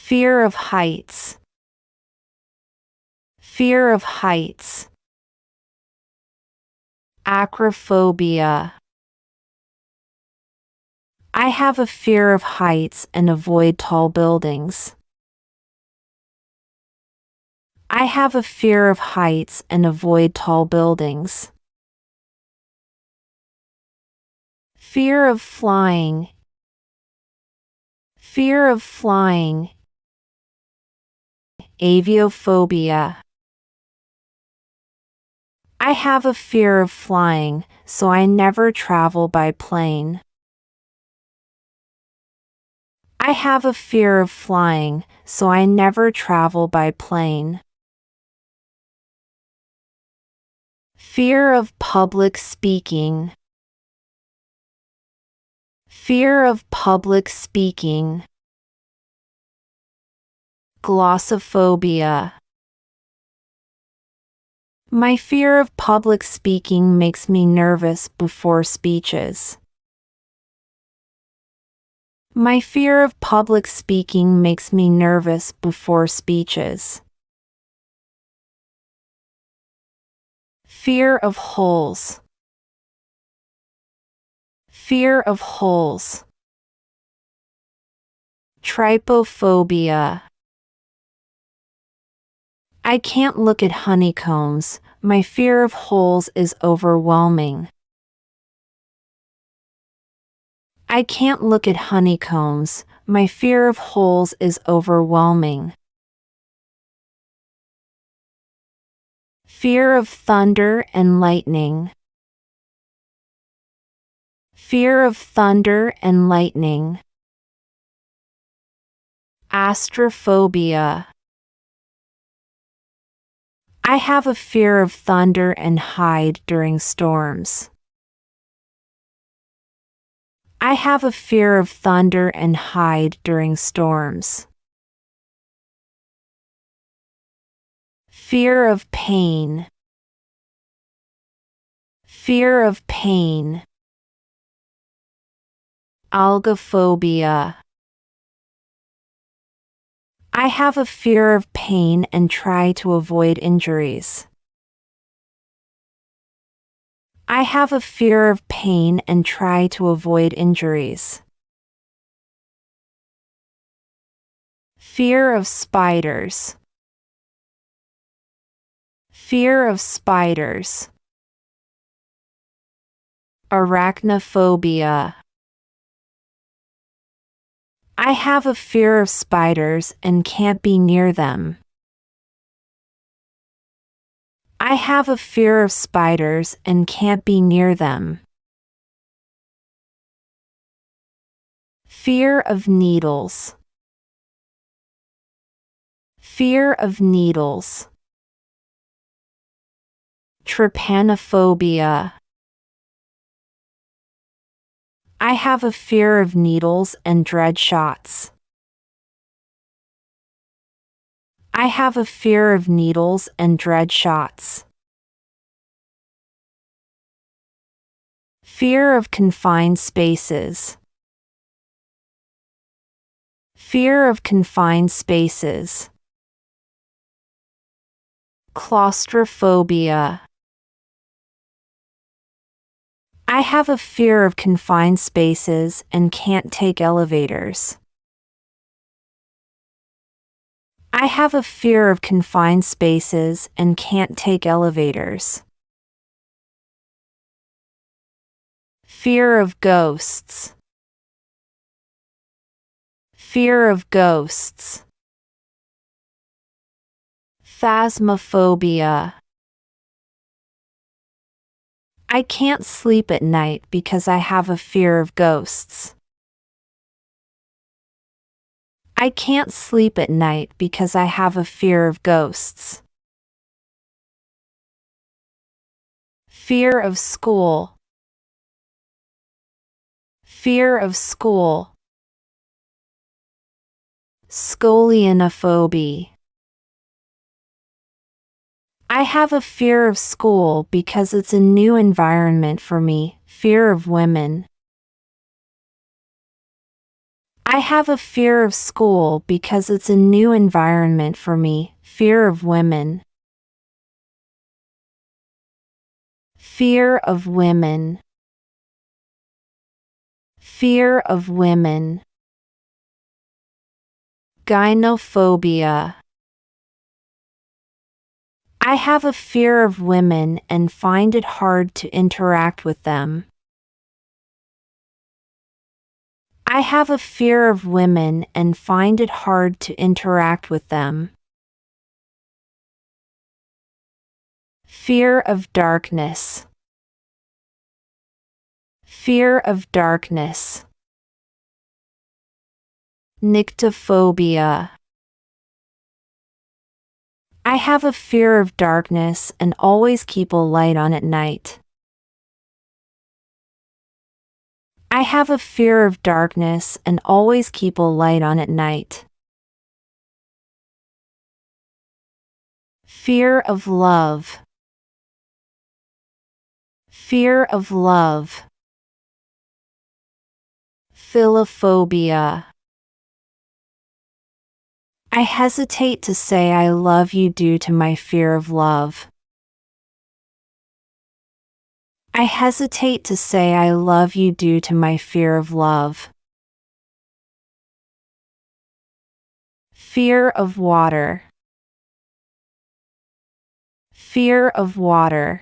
Fear of heights. Fear of heights. Acrophobia. I have a fear of heights and avoid tall buildings. I have a fear of heights and avoid tall buildings. Fear of flying. Fear of flying. Aviophobia. I have a fear of flying, so I never travel by plane. I have a fear of flying, so I never travel by plane. Fear of public speaking. Fear of public speaking. Glossophobia. My fear of public speaking makes me nervous before speeches. My fear of public speaking makes me nervous before speeches. Fear of holes. Fear of holes. Trypophobia. I can't look at honeycombs. My fear of holes is overwhelming. I can't look at honeycombs. My fear of holes is overwhelming. Fear of thunder and lightning. Fear of thunder and lightning. Astrophobia. I have a fear of thunder and hide during storms. I have a fear of thunder and hide during storms. Fear of pain. Fear of pain. Algophobia. I have a fear of pain and try to avoid injuries. I have a fear of pain and try to avoid injuries. Fear of spiders. Fear of spiders. Arachnophobia. I have a fear of spiders and can't be near them. I have a fear of spiders and can't be near them. Fear of needles. Fear of needles. Trypanophobia. I have a fear of needles and dread shots. I have a fear of needles and dread shots. Fear of confined spaces. Fear of confined spaces. Claustrophobia. I have a fear of confined spaces and can't take elevators. I have a fear of confined spaces and can't take elevators. Fear of ghosts. Fear of ghosts. Phasmophobia. I can't sleep at night because I have a fear of ghosts. I can't sleep at night because I have a fear of ghosts. Fear of school. Fear of school. Scolionophobia. I have a fear of school because it's a new environment for me. Fear of women. I have a fear of school because it's a new environment for me. Fear of women. Fear of women. Fear of women. Gynophobia. I have a fear of women and find it hard to interact with them. I have a fear of women and find it hard to interact with them. Fear of darkness. Fear of darkness. Nyctophobia. I have a fear of darkness and always keep a light on at night. I have a fear of darkness and always keep a light on at night. Fear of love. Fear of love. Philophobia. I hesitate to say I love you due to my fear of love. I hesitate to say I love you due to my fear of love. Fear of water. Fear of water.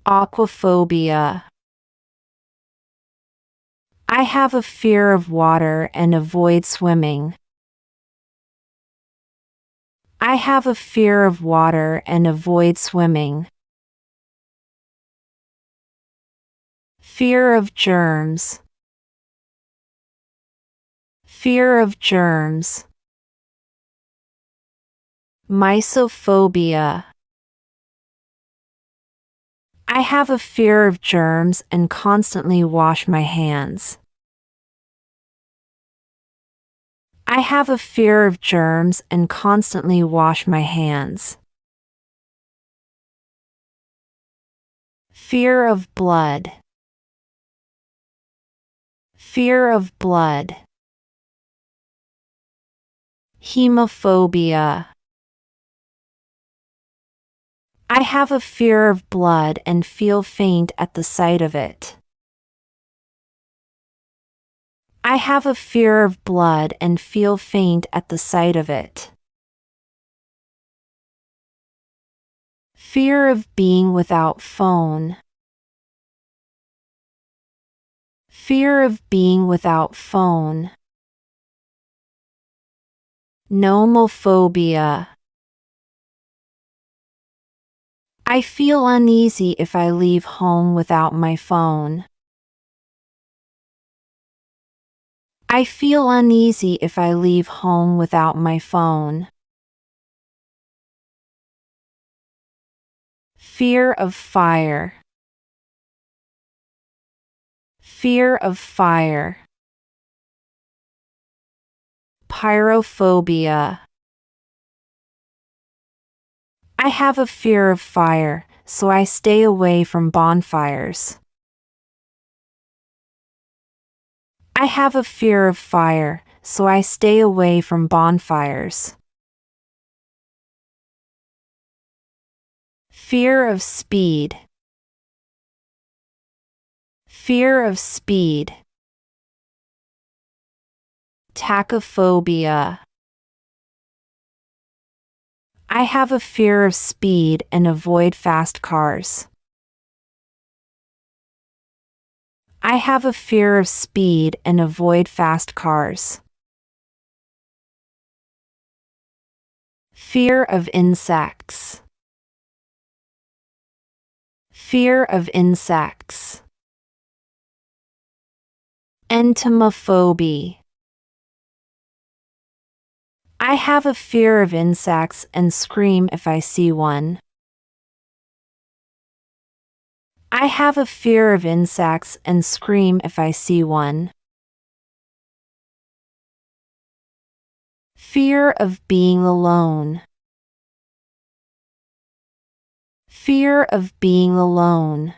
Aquaphobia. I have a fear of water and avoid swimming. I have a fear of water and avoid swimming. Fear of germs. Fear of germs. Mysophobia. I have a fear of germs and constantly wash my hands. I have a fear of germs and constantly wash my hands. Fear of blood. Fear of blood. Hemophobia. I have a fear of blood and feel faint at the sight of it. I have a fear of blood and feel faint at the sight of it. Fear of being without phone. Fear of being without phone. Nomophobia. I feel uneasy if I leave home without my phone. I feel uneasy if I leave home without my phone. Fear of fire. Fear of fire. Pyrophobia. I have a fear of fire, so I stay away from bonfires. I have a fear of fire, so I stay away from bonfires. Fear of speed. Fear of speed. Tachyphobia. I have a fear of speed and avoid fast cars. I have a fear of speed and avoid fast cars. Fear of insects. Fear of insects. Entomophobia. I have a fear of insects and scream if I see one. I have a fear of insects and scream if I see one. Fear of being alone. Fear of being alone.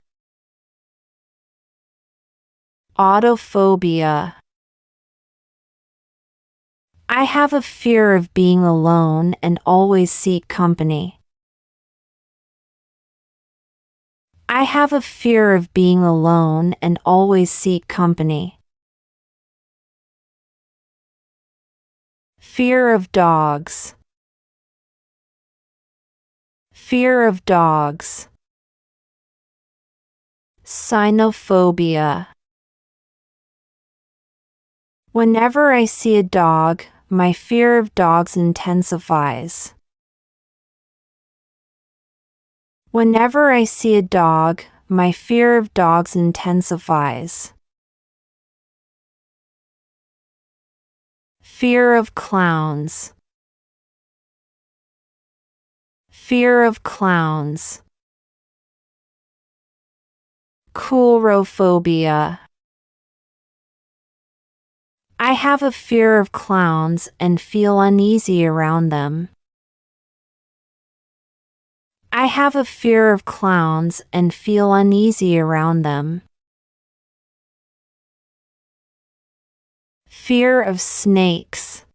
Autophobia. I have a fear of being alone and always seek company. I have a fear of being alone and always seek company. Fear of dogs. Fear of dogs. Cynophobia. Whenever I see a dog, my fear of dogs intensifies. Whenever I see a dog, my fear of dogs intensifies. Fear of clowns. Fear of clowns. Coulrophobia. I have a fear of clowns and feel uneasy around them. I have a fear of clowns and feel uneasy around them. Fear of snakes.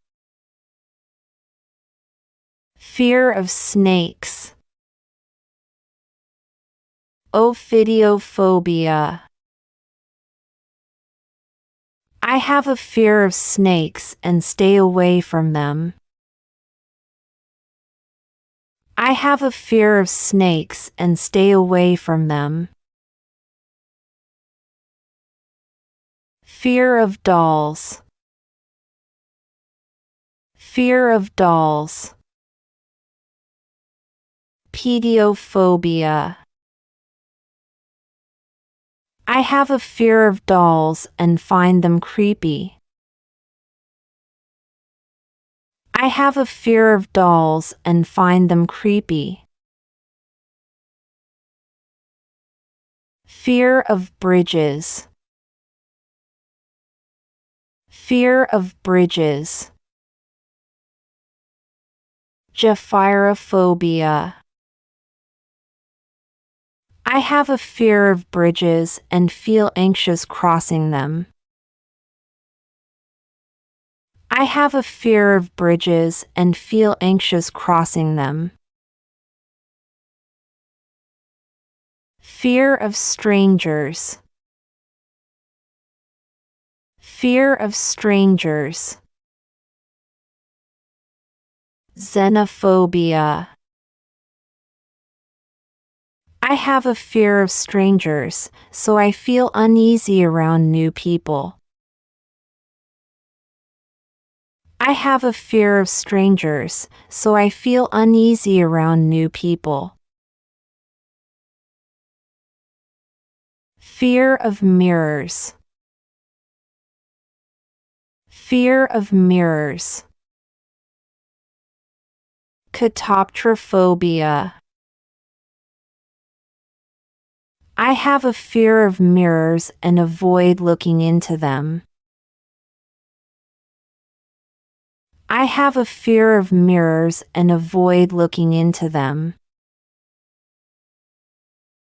Fear of snakes. Ophidiophobia. I have a fear of snakes and stay away from them. I have a fear of snakes and stay away from them. Fear of dolls. Fear of dolls. Pediophobia. I have a fear of dolls and find them creepy. I have a fear of dolls and find them creepy. Fear of bridges. Fear of bridges. Japhirophobia. I have a fear of bridges and feel anxious crossing them. I have a fear of bridges and feel anxious crossing them. Fear of strangers. Fear of strangers. Xenophobia. I have a fear of strangers, so I feel uneasy around new people. I have a fear of strangers, so I feel uneasy around new people. Fear of mirrors. Fear of mirrors. Catoptrophobia. I have a fear of mirrors and avoid looking into them. I have a fear of mirrors and avoid looking into them.